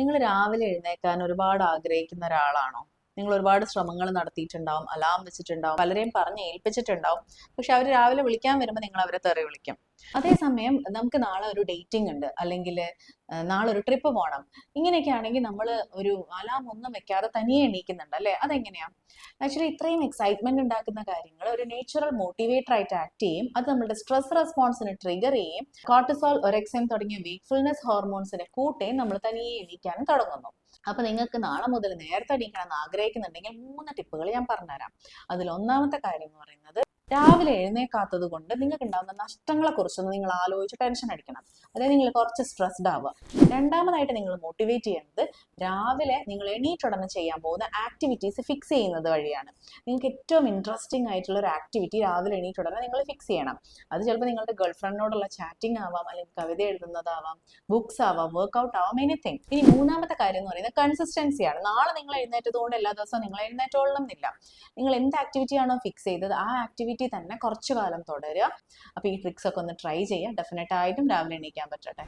നിങ്ങൾ രാവിലെ എഴുന്നേക്കാൻ ഒരുപാട് ആഗ്രഹിക്കുന്ന ഒരാളാണോ? നിങ്ങൾ ഒരുപാട് ശ്രമങ്ങൾ നടത്തിയിട്ടുണ്ടാവും, അലാം വെച്ചിട്ടുണ്ടാവും, പലരെയും പറഞ്ഞ് ഏൽപ്പിച്ചിട്ടുണ്ടാവും. പക്ഷെ അവർ രാവിലെ വിളിക്കാൻ വരുമ്പോൾ നിങ്ങൾ അവരെ തെറി വിളിക്കും. അതേസമയം നമുക്ക് നാളെ ഒരു ഡേറ്റിംഗ് ഉണ്ട്, അല്ലെങ്കിൽ നാളെ ഒരു ട്രിപ്പ് പോകണം, ഇങ്ങനെയൊക്കെ ആണെങ്കിൽ നമ്മൾ ഒരു അലാം ഒന്നും വെക്കാതെ തനിയെ എണീക്കുന്നുണ്ട് അല്ലേ? അതെങ്ങനെയാ? ആക്ച്വലി ഇത്രയും എക്സൈറ്റ്മെന്റ് ഉണ്ടാക്കുന്ന കാര്യങ്ങൾ ഒരു നേച്ചുറൽ മോട്ടിവേറ്റർ ആയിട്ട് ആക്ട് ചെയ്യും. അത് നമ്മുടെ സ്ട്രെസ് റെസ്പോൺസിനെ ട്രിഗർ ചെയ്യും. കോർട്ടിസോൾ, ഒറെക്സിൻ തുടങ്ങിയ വീക്ക്ഫുൾനെസ് ഹോർമോൺസിനെ കൂട്ടുകയും നമ്മൾ തനിയെ എണീക്കാനും തുടങ്ങുന്നു. അപ്പൊ നിങ്ങൾക്ക് നാളെ മുതൽ നേരത്തെ എണീക്കണം എന്ന് ആഗ്രഹിക്കുന്നുണ്ടെങ്കിൽ 3 ടിപ്പുകൾ ഞാൻ പറഞ്ഞുതരാം. അതിൽ ഒന്നാമത്തെ കാര്യം എന്ന് പറയുന്നത്, രാവിലെ എഴുന്നേക്കാത്തത് കൊണ്ട് നിങ്ങൾക്ക് ഉണ്ടാകുന്ന നഷ്ടങ്ങളെ കുറിച്ചൊന്ന് നിങ്ങൾ ആലോചിച്ച് ടെൻഷൻ അടിക്കണം. അതായത് നിങ്ങൾ കുറച്ച് സ്ട്രെസ്ഡ് ആവുക. രണ്ടാമതായിട്ട് നിങ്ങൾ മോട്ടിവേറ്റ് ചെയ്യുന്നത്, രാവിലെ നിങ്ങൾ എണീറ്റുടനെ ചെയ്യാൻ പോകുന്ന ആക്ടിവിറ്റീസ് ഫിക്സ് ചെയ്യുന്നത് വഴിയാണ്. നിങ്ങൾക്ക് ഏറ്റവും ഇൻട്രസ്റ്റിംഗ് ആയിട്ടുള്ള ഒരു ആക്ടിവിറ്റി രാവിലെ എണീറ്റുടനെ നിങ്ങൾ ഫിക്സ് ചെയ്യണം. അത് ചിലപ്പോൾ നിങ്ങളുടെ ഗേൾഫ്രണ്ടിനോടുള്ള ചാറ്റിംഗ് ആവാം, അല്ലെങ്കിൽ കവിത എഴുതുന്നതാവാം, ബുക്സ് ആവാം, വർക്ക്ഔട്ട് ആവാം, എനിത്തിങ്. ഇനി മൂന്നാമത്തെ കാര്യം എന്ന് പറയുന്നത് കൺസിസ്റ്റൻസിയാണ്. നാളെ നിങ്ങൾ എഴുന്നേറ്റത് കൊണ്ട് എല്ലാ ദിവസവും നിങ്ങൾ എഴുന്നേറ്റോളണമെന്നില്ല. നിങ്ങൾ എന്ത് ആക്ടിവിറ്റി ആണോ ഫിക്സ് ചെയ്തത് ആ ആക്ടിവിറ്റി തന്നെ കുറച്ചു കാലം തുടരുക. അപ്പൊ ഈ ട്രിക്സ് ഒക്കെ ഒന്ന് ട്രൈ ചെയ്യുക. ഡെഫിനറ്റ് ആയിട്ടും രാവിലെ എണീക്കാൻ പറ്റട്ടെ.